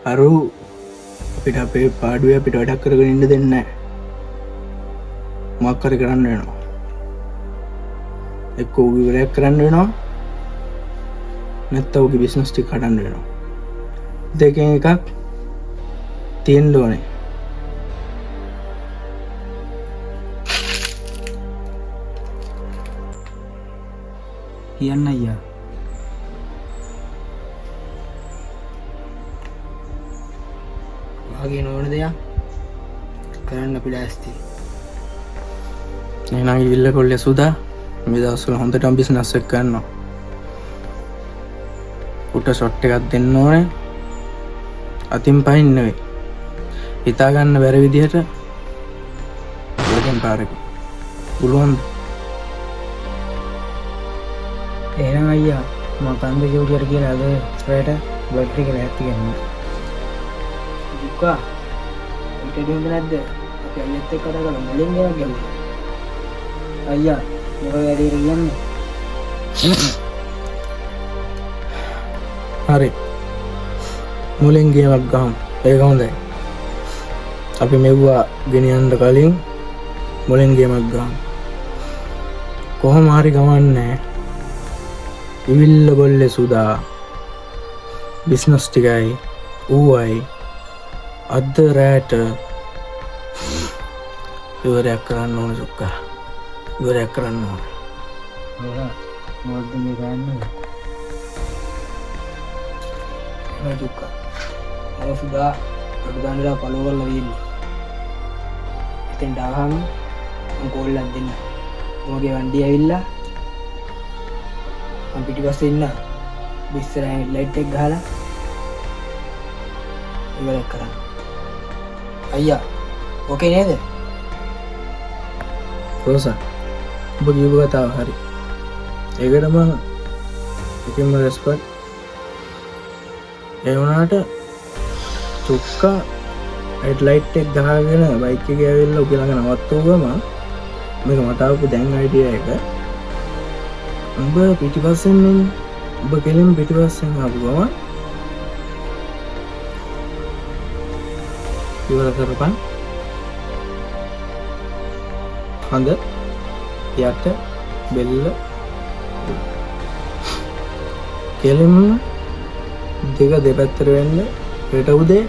අරු අපිට අපේ පාඩුවේ අපිට වැඩක් කරගෙන ඉන්න දෙන්නේ නැහැ. මොකක් හරි කරන්න වෙනවා. එක්ක ඌගේ ඉවරයක් කරන්න වෙනවා. නැත්නම් ඌගේ බිස්නස් ටික කඩන්න වෙනවා. දෙකෙන් එකක් තියෙන්න ඕනේ. කියන්න අයියා. වාගේ නොවන දෙයක් කරන්න අපි ලෑස්ති. එහෙනම් ඉල්ල කොල්ලේ සුදා මේ දවස්වල හොඳටම බිස්නස් එක කරනවා. උට ෂොට් එකක් දෙන්න ඕනේ. අතින් පහින් නෙවෙයි. හිතා ගන්න බැරි විදිහට ඒකෙන් පාරක. පුළුවන්. එහෙනම් අයියා මම කන්ද ජෝඩියට කියලා අද රැට බැටරි එක ලෑස්ති කරනවා. දුකා උට දෙන්න නැද්ද? අපි අයියත් එක්ක කතා කරලා මුලින් ගියා කියලා. අයියා මොකද වැඩේ කියන්නේ? හරි. මුලින් ගේමක් ගහමු. ඒක හොඳයි. අපි මෙව්වා ගෙනියන්න කලින් මුලින් ගේමක් ගහමු. කොහොම හරි ගමන්නේ. ඉවිල්ල බොල්ලේ සුදා බිස්නස් ටිකයි ඌයි අද රැට ඉවරයක් කරන්න ඕන සුක්කා. ඉවරයක් කරන්න ඕන. මොකද මේ ගන්නේ? මේ සුක්කා. මම සුදා අඩු ගන්නලා ෆලෝ කරලා ඉන්නේ. ඉතින් ඩාහම මම කෝල් එකක් දෙන්න. මොගේ වණ්ඩිය ඇවිල්ලා මම පිටිපස්සේ ඉන්න. ඉස්සරහින් ලයිට් එක ගහලා ඉවරයක් කරන්න. අයියා ඕකේ නේද? රෝසා ඔබ කියපු කතාව හරි. ඒකට මම එකම රෙස්පෙක්ට්. ඒ වුණාට චුක්කා ලයිට් එක ගහගෙන බයික් එකේ ඇවිල්ලා උගේ ළඟ නවත්තුවම මේක මට ආපු දැන් අයිඩියා එක. උඹ පිටිපස්සෙන් එන්නේ. උඹ කෙලින් පිටිපස්සෙන් ආපු ගමන් ඉවර කරපන්. හඳ යට බෙල්ල කෙලින්ම දෙක දෙපැත්තට වෙන්න හෙට උදේ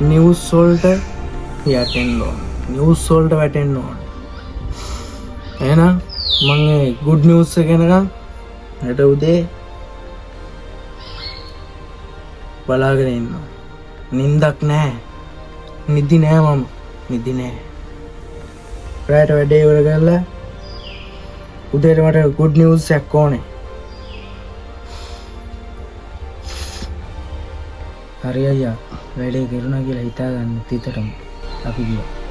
නිවුස් වලට යටෙන්න ඕන. නිවුස් වලට වැටෙන්න ඕන. එහෙනම් මම ඒ good news එක එනකම් හෙට උදේ බලාගෙන ඉන්නවා. නින්දක් නැහැ. නිදි නෑ මම. නිදි නෑ. රාට වැඩේ ඉවර කරලා උදේට මට good news එකක් ඕනේ. හරි අයියා වැඩේ කරුණා කියලා හිතාගන්න තිතටම අපි ගියා.